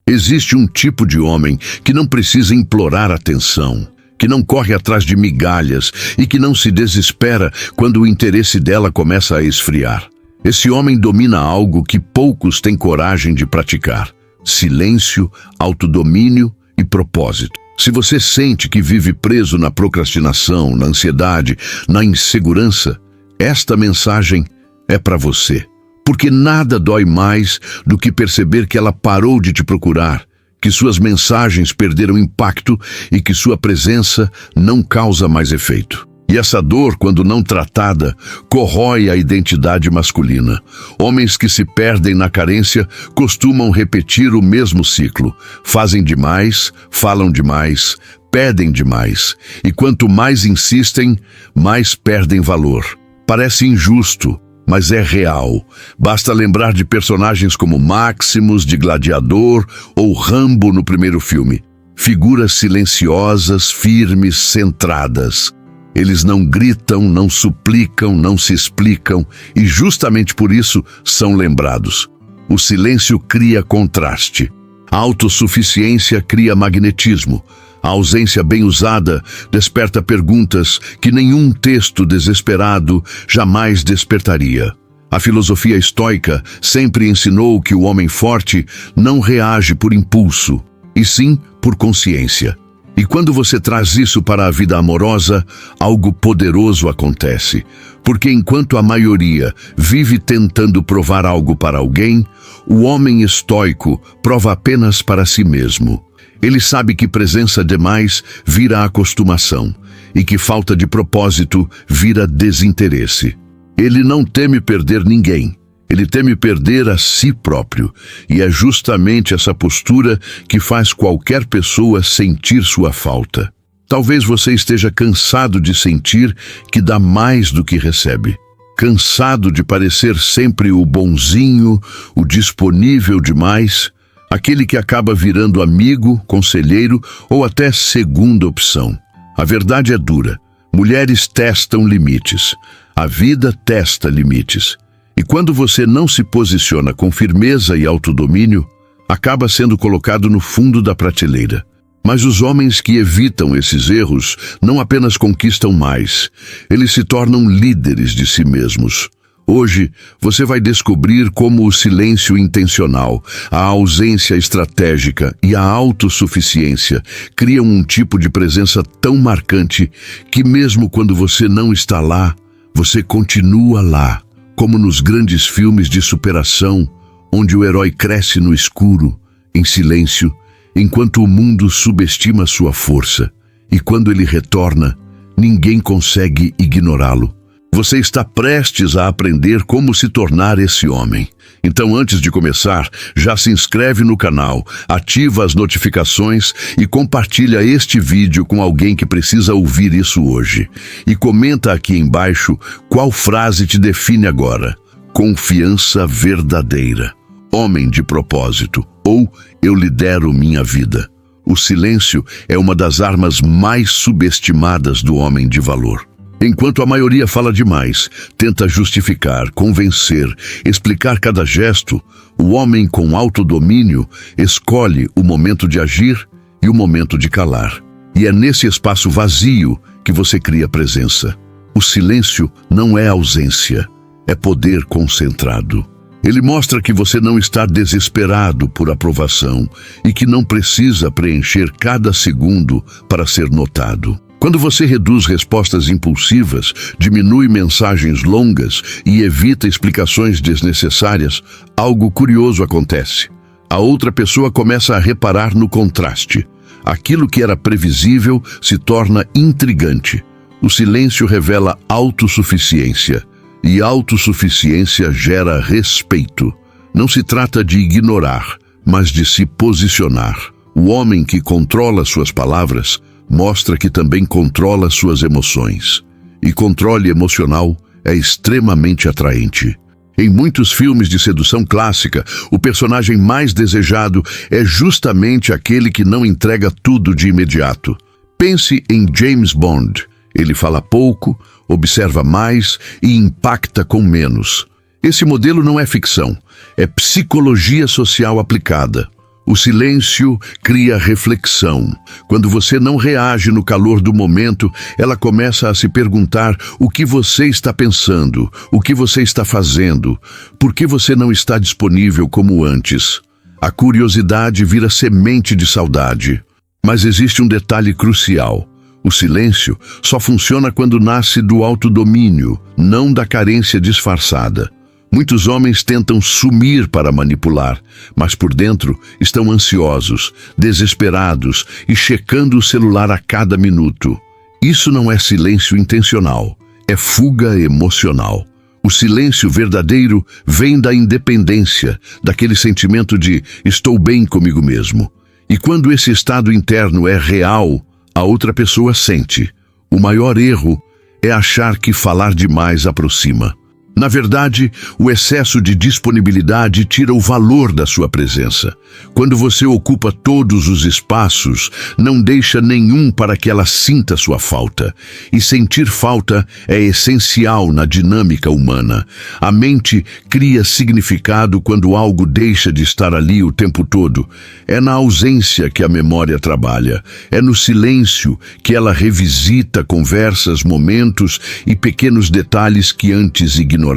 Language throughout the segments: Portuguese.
Existe um tipo de homem que não precisa implorar atenção, que não corre atrás de migalhas e que não se desespera quando o interesse dela começa a esfriar. Esse homem domina algo que poucos têm coragem de praticar: silêncio, autodomínio e propósito. Se você sente que vive preso na procrastinação, na ansiedade, na insegurança, esta mensagem é para você. Porque nada dói mais do que perceber que ela parou de te procurar, que suas mensagens perderam impacto e que sua presença não causa mais efeito. E essa dor, quando não tratada, corrói a identidade masculina. Homens que se perdem na carência costumam repetir o mesmo ciclo. Fazem demais, falam demais, pedem demais. E quanto mais insistem, mais perdem valor. Parece injusto, mas é real. Basta lembrar de personagens como Maximus, de Gladiador, ou Rambo no primeiro filme. Figuras silenciosas, firmes, centradas. Eles não gritam, não suplicam, não se explicam, e justamente por isso são lembrados. O silêncio cria contraste. A autossuficiência cria magnetismo. A ausência bem usada desperta perguntas que nenhum texto desesperado jamais despertaria. A filosofia estoica sempre ensinou que o homem forte não reage por impulso, e sim por consciência. E quando você traz isso para a vida amorosa, algo poderoso acontece. Porque enquanto a maioria vive tentando provar algo para alguém, o homem estoico prova apenas para si mesmo. Ele sabe que presença demais vira acostumação e que falta de propósito vira desinteresse. Ele não teme perder ninguém. Ele teme perder a si próprio, e é justamente essa postura que faz qualquer pessoa sentir sua falta. Talvez você esteja cansado de sentir que dá mais do que recebe. Cansado de parecer sempre o bonzinho, o disponível demais, aquele que acaba virando amigo, conselheiro ou até segunda opção. A verdade é dura. Mulheres testam limites. A vida testa limites. E quando você não se posiciona com firmeza e autodomínio, acaba sendo colocado no fundo da prateleira. Mas os homens que evitam esses erros não apenas conquistam mais, eles se tornam líderes de si mesmos. Hoje, você vai descobrir como o silêncio intencional, a ausência estratégica e a autossuficiência criam um tipo de presença tão marcante que mesmo quando você não está lá, você continua lá. Como nos grandes filmes de superação, onde o herói cresce no escuro, em silêncio, enquanto o mundo subestima sua força. E quando ele retorna, ninguém consegue ignorá-lo. Você está prestes a aprender como se tornar esse homem. Então, antes de começar, já se inscreve no canal, ativa as notificações e compartilha este vídeo com alguém que precisa ouvir isso hoje. E comenta aqui embaixo qual frase te define agora. Confiança verdadeira. Homem de propósito. Ou eu lidero minha vida. O silêncio é uma das armas mais subestimadas do homem de valor. Enquanto a maioria fala demais, tenta justificar, convencer, explicar cada gesto, o homem com autodomínio escolhe o momento de agir e o momento de calar. E é nesse espaço vazio que você cria presença. O silêncio não é ausência, é poder concentrado. Ele mostra que você não está desesperado por aprovação e que não precisa preencher cada segundo para ser notado. Quando você reduz respostas impulsivas, diminui mensagens longas e evita explicações desnecessárias, algo curioso acontece. A outra pessoa começa a reparar no contraste. Aquilo que era previsível se torna intrigante. O silêncio revela autossuficiência, e autossuficiência gera respeito. Não se trata de ignorar, mas de se posicionar. O homem que controla suas palavras mostra que também controla suas emoções. E controle emocional é extremamente atraente. Em muitos filmes de sedução clássica, o personagem mais desejado é justamente aquele que não entrega tudo de imediato. Pense em James Bond. Ele fala pouco, observa mais e impacta com menos. Esse modelo não é ficção, é psicologia social aplicada. O silêncio cria reflexão. Quando você não reage no calor do momento, ela começa a se perguntar o que você está pensando, o que você está fazendo, por que você não está disponível como antes. A curiosidade vira semente de saudade. Mas existe um detalhe crucial. O silêncio só funciona quando nasce do autodomínio, não da carência disfarçada. Muitos homens tentam sumir para manipular, mas por dentro estão ansiosos, desesperados e checando o celular a cada minuto. Isso não é silêncio intencional, é fuga emocional. O silêncio verdadeiro vem da independência, daquele sentimento de estou bem comigo mesmo. E quando esse estado interno é real, a outra pessoa sente. O maior erro é achar que falar demais aproxima. Na verdade, o excesso de disponibilidade tira o valor da sua presença. Quando você ocupa todos os espaços, não deixa nenhum para que ela sinta sua falta. E sentir falta é essencial na dinâmica humana. A mente cria significado quando algo deixa de estar ali o tempo todo. É na ausência que a memória trabalha. É no silêncio que ela revisita conversas, momentos e pequenos detalhes que antes ignorava.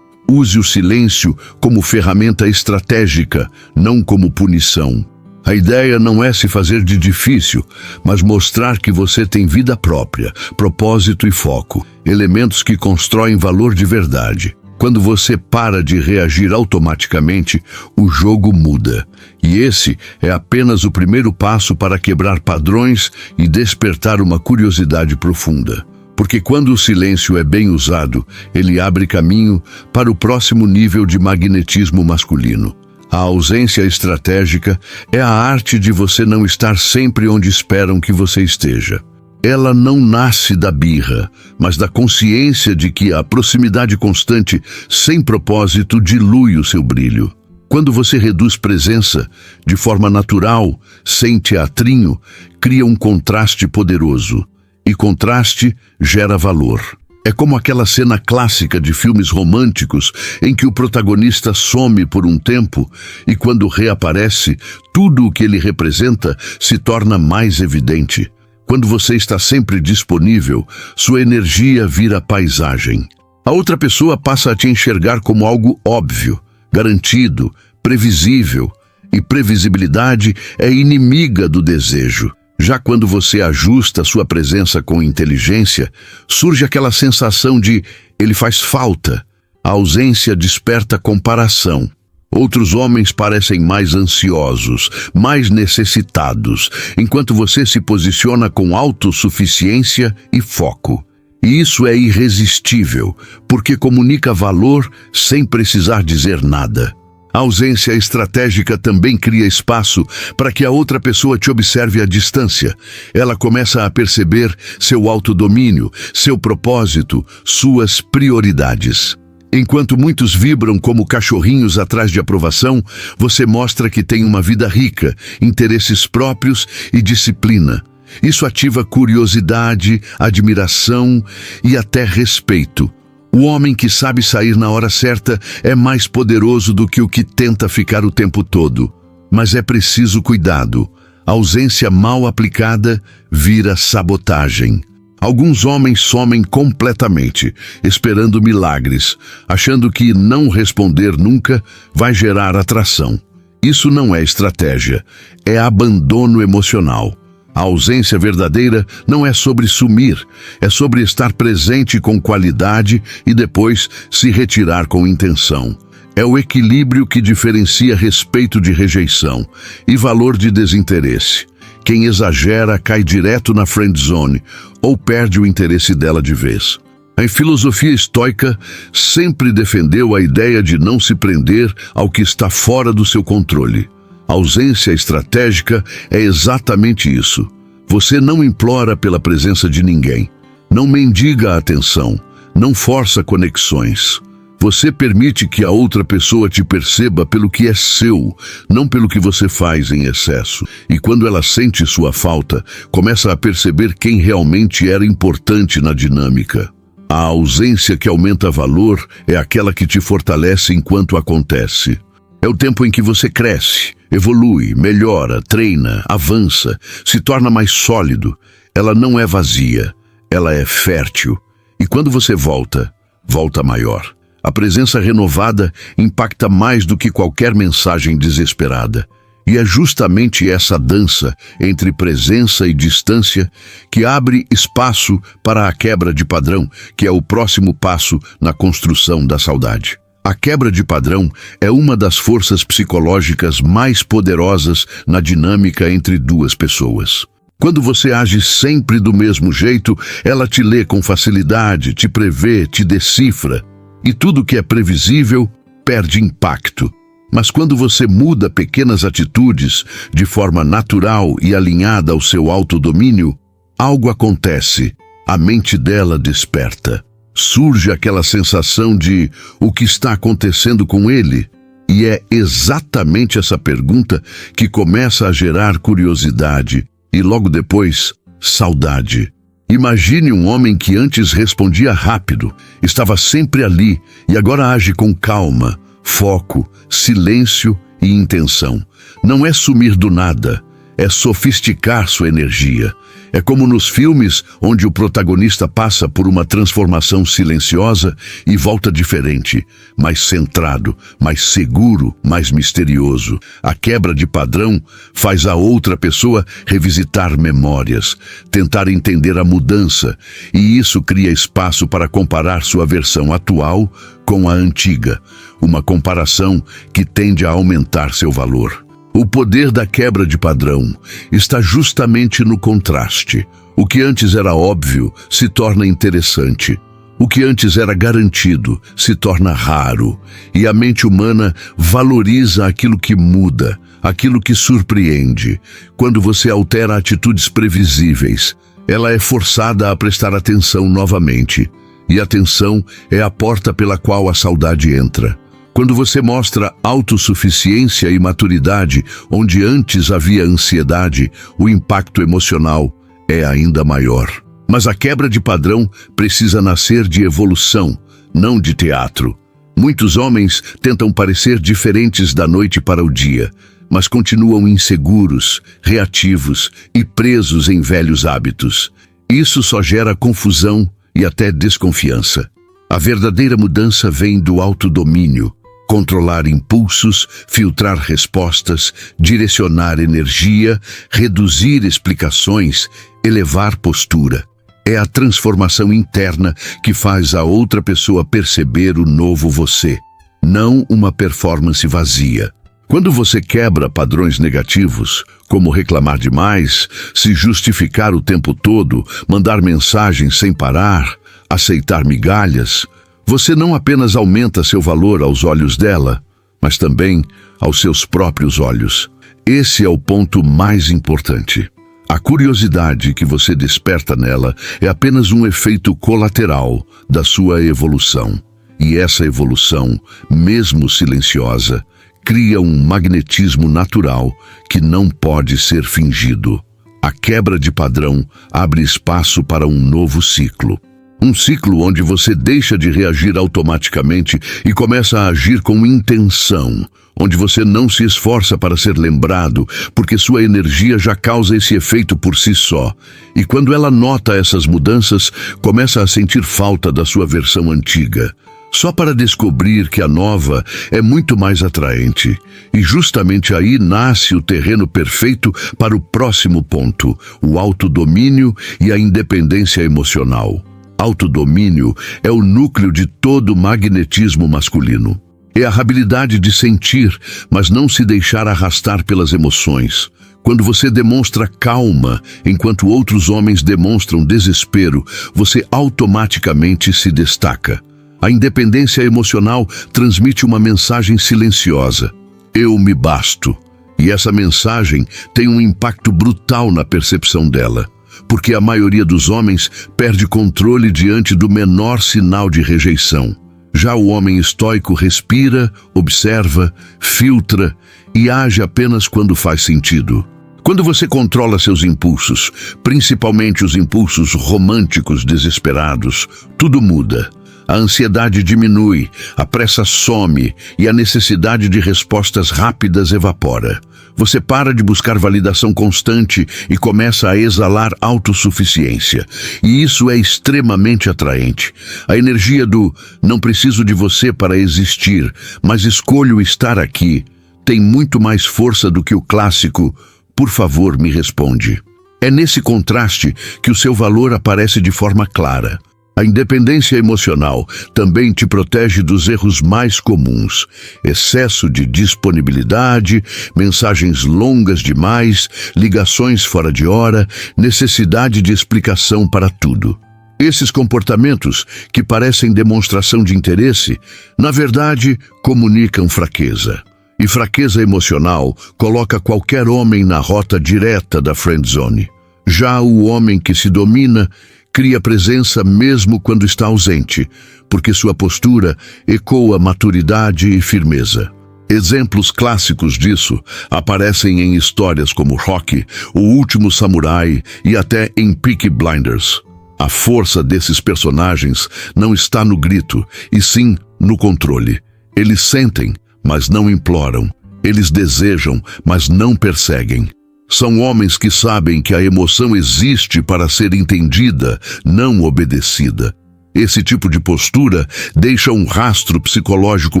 Use o silêncio como ferramenta estratégica, não como punição. A ideia não é se fazer de difícil, mas mostrar que você tem vida própria, propósito e foco, elementos que constroem valor de verdade. Quando você para de reagir automaticamente, o jogo muda. E esse é apenas o primeiro passo para quebrar padrões e despertar uma curiosidade profunda. Porque quando o silêncio é bem usado, ele abre caminho para o próximo nível de magnetismo masculino. A ausência estratégica é a arte de você não estar sempre onde esperam que você esteja. Ela não nasce da birra, mas da consciência de que a proximidade constante, sem propósito, dilui o seu brilho. Quando você reduz presença de forma natural, sem teatrinho, cria um contraste poderoso. E contraste gera valor. É como aquela cena clássica de filmes românticos em que o protagonista some por um tempo e quando reaparece, tudo o que ele representa se torna mais evidente. Quando você está sempre disponível, sua energia vira paisagem. A outra pessoa passa a te enxergar como algo óbvio, garantido, previsível. E previsibilidade é inimiga do desejo. Já quando você ajusta sua presença com inteligência, surge aquela sensação de ele faz falta. A ausência desperta comparação. Outros homens parecem mais ansiosos, mais necessitados, enquanto você se posiciona com autossuficiência e foco. E isso é irresistível, porque comunica valor sem precisar dizer nada. A ausência estratégica também cria espaço para que a outra pessoa te observe à distância. Ela começa a perceber seu autodomínio, seu propósito, suas prioridades. Enquanto muitos vibram como cachorrinhos atrás de aprovação, você mostra que tem uma vida rica, interesses próprios e disciplina. Isso ativa curiosidade, admiração e até respeito. O homem que sabe sair na hora certa é mais poderoso do que o que tenta ficar o tempo todo. Mas é preciso cuidado. A ausência mal aplicada vira sabotagem. Alguns homens somem completamente, esperando milagres, achando que não responder nunca vai gerar atração. Isso não é estratégia, é abandono emocional. A ausência verdadeira não é sobre sumir, é sobre estar presente com qualidade e depois se retirar com intenção. É o equilíbrio que diferencia respeito de rejeição e valor de desinteresse. Quem exagera cai direto na friend zone ou perde o interesse dela de vez. A filosofia estoica sempre defendeu a ideia de não se prender ao que está fora do seu controle. A ausência estratégica é exatamente isso. Você não implora pela presença de ninguém, não mendiga a atenção, não força conexões. Você permite que a outra pessoa te perceba pelo que é seu, não pelo que você faz em excesso. E quando ela sente sua falta, começa a perceber quem realmente era importante na dinâmica. A ausência que aumenta valor é aquela que te fortalece enquanto acontece. É o tempo em que você cresce, Evolui, melhora, treina, avança, se torna mais sólido. Ela não é vazia, ela é fértil. E quando você volta, volta maior. A presença renovada impacta mais do que qualquer mensagem desesperada. E é justamente essa dança entre presença e distância que abre espaço para a quebra de padrão, que é o próximo passo na construção da saudade. A quebra de padrão é uma das forças psicológicas mais poderosas na dinâmica entre duas pessoas. Quando você age sempre do mesmo jeito, ela te lê com facilidade, te prevê, te decifra. E tudo que é previsível perde impacto. Mas quando você muda pequenas atitudes de forma natural e alinhada ao seu autodomínio, algo acontece. A mente dela desperta. Surge aquela sensação de o que está acontecendo com ele? E é exatamente essa pergunta que começa a gerar curiosidade e logo depois, saudade. Imagine um homem que antes respondia rápido, estava sempre ali e agora age com calma, foco, silêncio e intenção. Não é sumir do nada, é sofisticar sua energia. É como nos filmes onde o protagonista passa por uma transformação silenciosa e volta diferente, mais centrado, mais seguro, mais misterioso. A quebra de padrão faz a outra pessoa revisitar memórias, tentar entender a mudança, e isso cria espaço para comparar sua versão atual com a antiga, uma comparação que tende a aumentar seu valor. O poder da quebra de padrão está justamente no contraste. O que antes era óbvio se torna interessante. O que antes era garantido se torna raro. E a mente humana valoriza aquilo que muda, aquilo que surpreende. Quando você altera atitudes previsíveis, ela é forçada a prestar atenção novamente. E a atenção é a porta pela qual a saudade entra. Quando você mostra autossuficiência e maturidade onde antes havia ansiedade, o impacto emocional é ainda maior. Mas a quebra de padrão precisa nascer de evolução, não de teatro. Muitos homens tentam parecer diferentes da noite para o dia, mas continuam inseguros, reativos e presos em velhos hábitos. Isso só gera confusão e até desconfiança. A verdadeira mudança vem do autodomínio. Controlar impulsos, filtrar respostas, direcionar energia, reduzir explicações, elevar postura. É a transformação interna que faz a outra pessoa perceber o novo você, não uma performance vazia. Quando você quebra padrões negativos, como reclamar demais, se justificar o tempo todo, mandar mensagens sem parar, aceitar migalhas, você não apenas aumenta seu valor aos olhos dela, mas também aos seus próprios olhos. Esse é o ponto mais importante. A curiosidade que você desperta nela é apenas um efeito colateral da sua evolução. E essa evolução, mesmo silenciosa, cria um magnetismo natural que não pode ser fingido. A quebra de padrão abre espaço para um novo ciclo. Um ciclo onde você deixa de reagir automaticamente e começa a agir com intenção, onde você não se esforça para ser lembrado, porque sua energia já causa esse efeito por si só. E quando ela nota essas mudanças, começa a sentir falta da sua versão antiga, só para descobrir que a nova é muito mais atraente. E justamente aí nasce o terreno perfeito para o próximo ponto, o autodomínio e a independência emocional. Autodomínio é o núcleo de todo magnetismo masculino. É a habilidade de sentir, mas não se deixar arrastar pelas emoções. Quando você demonstra calma, enquanto outros homens demonstram desespero, você automaticamente se destaca. A independência emocional transmite uma mensagem silenciosa. Eu me basto. E essa mensagem tem um impacto brutal na percepção dela. Porque a maioria dos homens perde controle diante do menor sinal de rejeição. Já o homem estoico respira, observa, filtra e age apenas quando faz sentido. Quando você controla seus impulsos, principalmente os impulsos românticos desesperados, tudo muda. A ansiedade diminui, a pressa some e a necessidade de respostas rápidas evapora. Você para de buscar validação constante e começa a exalar autossuficiência. E isso é extremamente atraente. A energia do "não preciso de você para existir, mas escolho estar aqui" tem muito mais força do que o clássico "por favor, me responde". É nesse contraste que o seu valor aparece de forma clara. A independência emocional também te protege dos erros mais comuns: excesso de disponibilidade, mensagens longas demais, ligações fora de hora, necessidade de explicação para tudo. Esses comportamentos, que parecem demonstração de interesse, na verdade, comunicam fraqueza. E fraqueza emocional coloca qualquer homem na rota direta da friendzone. Já o homem que se domina cria presença mesmo quando está ausente, porque sua postura ecoa maturidade e firmeza. Exemplos clássicos disso aparecem em histórias como Rocky, O Último Samurai e até em Peaky Blinders. A força desses personagens não está no grito, e sim no controle. Eles sentem, mas não imploram. Eles desejam, mas não perseguem. São homens que sabem que a emoção existe para ser entendida, não obedecida. Esse tipo de postura deixa um rastro psicológico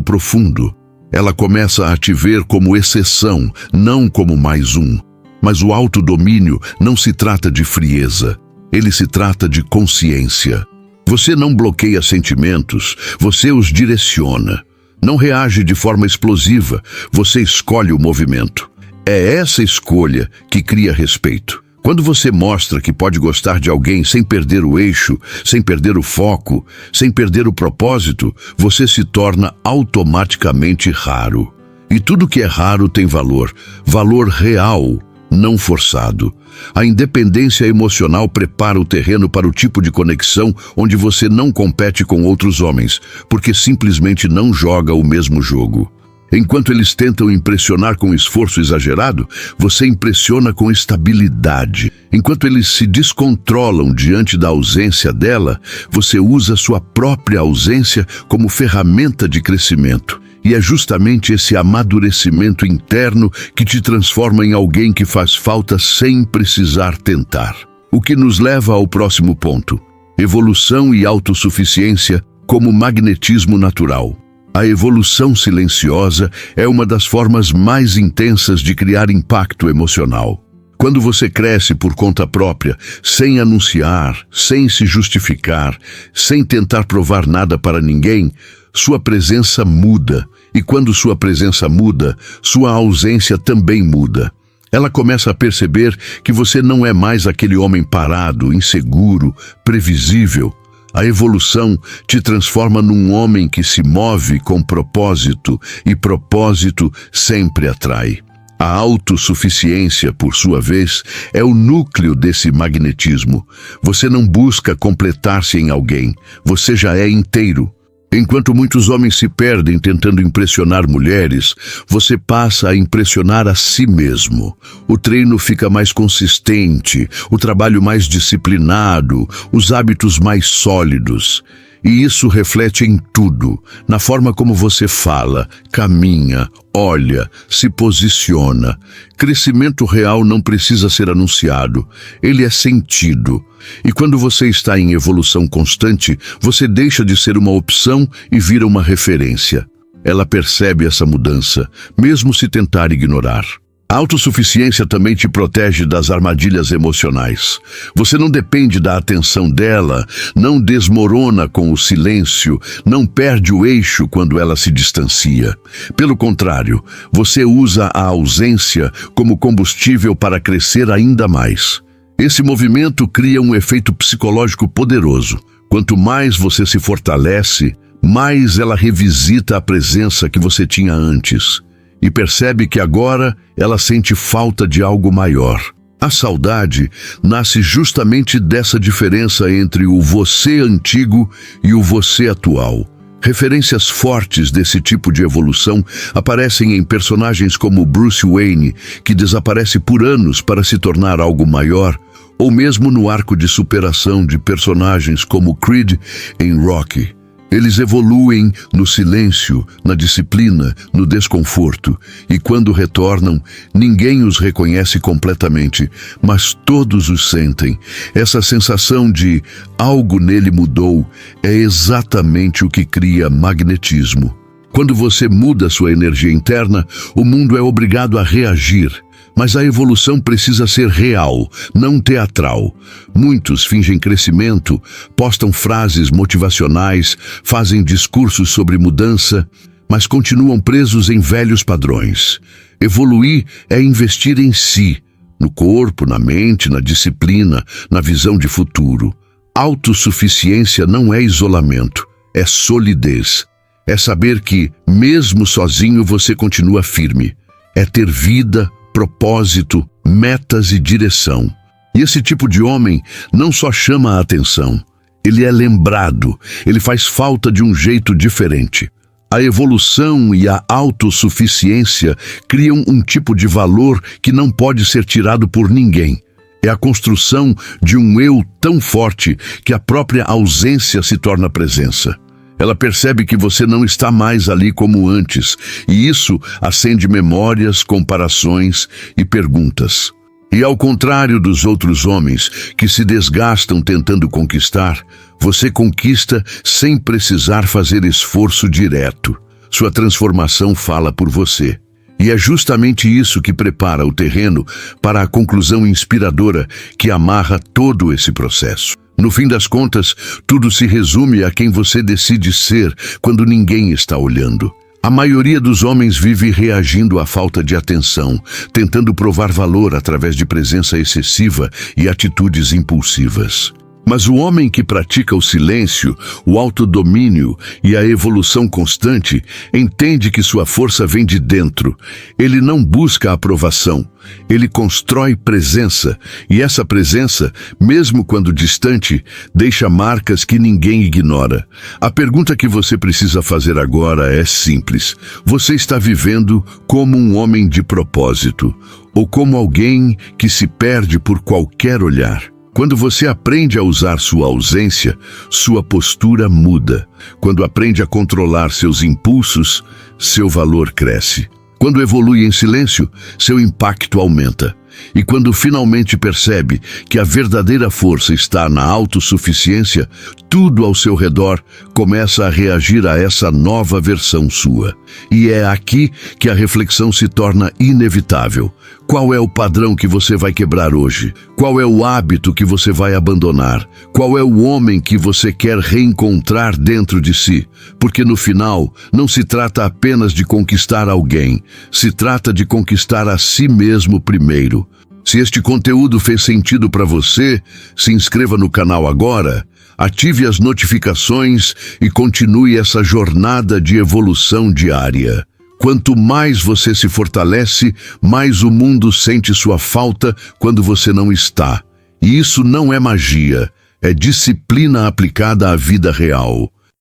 profundo. Ela começa a te ver como exceção, não como mais um. Mas o autodomínio não se trata de frieza. Ele se trata de consciência. Você não bloqueia sentimentos, você os direciona. Não reage de forma explosiva, você escolhe o movimento. É essa escolha que cria respeito. Quando você mostra que pode gostar de alguém sem perder o eixo, sem perder o foco, sem perder o propósito, você se torna automaticamente raro. E tudo que é raro tem valor, valor real, não forçado. A independência emocional prepara o terreno para o tipo de conexão onde você não compete com outros homens, porque simplesmente não joga o mesmo jogo. Enquanto eles tentam impressionar com esforço exagerado, você impressiona com estabilidade. Enquanto eles se descontrolam diante da ausência dela, você usa sua própria ausência como ferramenta de crescimento. E é justamente esse amadurecimento interno que te transforma em alguém que faz falta sem precisar tentar. O que nos leva ao próximo ponto: evolução e autossuficiência como magnetismo natural. A evolução silenciosa é uma das formas mais intensas de criar impacto emocional. Quando você cresce por conta própria, sem anunciar, sem se justificar, sem tentar provar nada para ninguém, sua presença muda. E quando sua presença muda, sua ausência também muda. Ela começa a perceber que você não é mais aquele homem parado, inseguro, previsível. A evolução te transforma num homem que se move com propósito, e propósito sempre atrai. A autossuficiência, por sua vez, é o núcleo desse magnetismo. Você não busca completar-se em alguém, você já é inteiro. Enquanto muitos homens se perdem tentando impressionar mulheres, você passa a impressionar a si mesmo. O treino fica mais consistente, o trabalho mais disciplinado, os hábitos mais sólidos. E isso reflete em tudo, na forma como você fala, caminha, olha, se posiciona. Crescimento real não precisa ser anunciado, ele é sentido. E quando você está em evolução constante, você deixa de ser uma opção e vira uma referência. Ela percebe essa mudança, mesmo se tentar ignorar. A autossuficiência também te protege das armadilhas emocionais. Você não depende da atenção dela, não desmorona com o silêncio, não perde o eixo quando ela se distancia. Pelo contrário, você usa a ausência como combustível para crescer ainda mais. Esse movimento cria um efeito psicológico poderoso. Quanto mais você se fortalece, mais ela revisita a presença que você tinha antes. E percebe que agora ela sente falta de algo maior. A saudade nasce justamente dessa diferença entre o você antigo e o você atual. Referências fortes desse tipo de evolução aparecem em personagens como Bruce Wayne, que desaparece por anos para se tornar algo maior, ou mesmo no arco de superação de personagens como Creed em Rocky. Eles evoluem no silêncio, na disciplina, no desconforto, e quando retornam, ninguém os reconhece completamente, mas todos os sentem. Essa sensação de algo nele mudou é exatamente o que cria magnetismo. Quando você muda sua energia interna, o mundo é obrigado a reagir. Mas a evolução precisa ser real, não teatral. Muitos fingem crescimento, postam frases motivacionais, fazem discursos sobre mudança, mas continuam presos em velhos padrões. Evoluir é investir em si, no corpo, na mente, na disciplina, na visão de futuro. Autossuficiência não é isolamento, é solidez. É saber que, mesmo sozinho, você continua firme. É ter vida, propósito, metas e direção. E esse tipo de homem não só chama a atenção, ele é lembrado, ele faz falta de um jeito diferente. A evolução e a autossuficiência criam um tipo de valor que não pode ser tirado por ninguém. É a construção de um eu tão forte que a própria ausência se torna presença. Ela percebe que você não está mais ali como antes, e isso acende memórias, comparações e perguntas. E ao contrário dos outros homens que se desgastam tentando conquistar, você conquista sem precisar fazer esforço direto. Sua transformação fala por você. E é justamente isso que prepara o terreno para a conclusão inspiradora que amarra todo esse processo. No fim das contas, tudo se resume a quem você decide ser quando ninguém está olhando. A maioria dos homens vive reagindo à falta de atenção, tentando provar valor através de presença excessiva e atitudes impulsivas. Mas o homem que pratica o silêncio, o autodomínio e a evolução constante, entende que sua força vem de dentro. Ele não busca aprovação, ele constrói presença, e essa presença, mesmo quando distante, deixa marcas que ninguém ignora. A pergunta que você precisa fazer agora é simples. Você está vivendo como um homem de propósito, ou como alguém que se perde por qualquer olhar? Quando você aprende a usar sua ausência, sua postura muda. Quando aprende a controlar seus impulsos, seu valor cresce. Quando evolui em silêncio, seu impacto aumenta. E quando finalmente percebe que a verdadeira força está na autossuficiência, tudo ao seu redor começa a reagir a essa nova versão sua. E é aqui que a reflexão se torna inevitável. Qual é o padrão que você vai quebrar hoje? Qual é o hábito que você vai abandonar? Qual é o homem que você quer reencontrar dentro de si? Porque no final, não se trata apenas de conquistar alguém, se trata de conquistar a si mesmo primeiro. Se este conteúdo fez sentido para você, se inscreva no canal agora, ative as notificações e continue essa jornada de evolução diária. Quanto mais você se fortalece, mais o mundo sente sua falta quando você não está. E isso não é magia, é disciplina aplicada à vida real.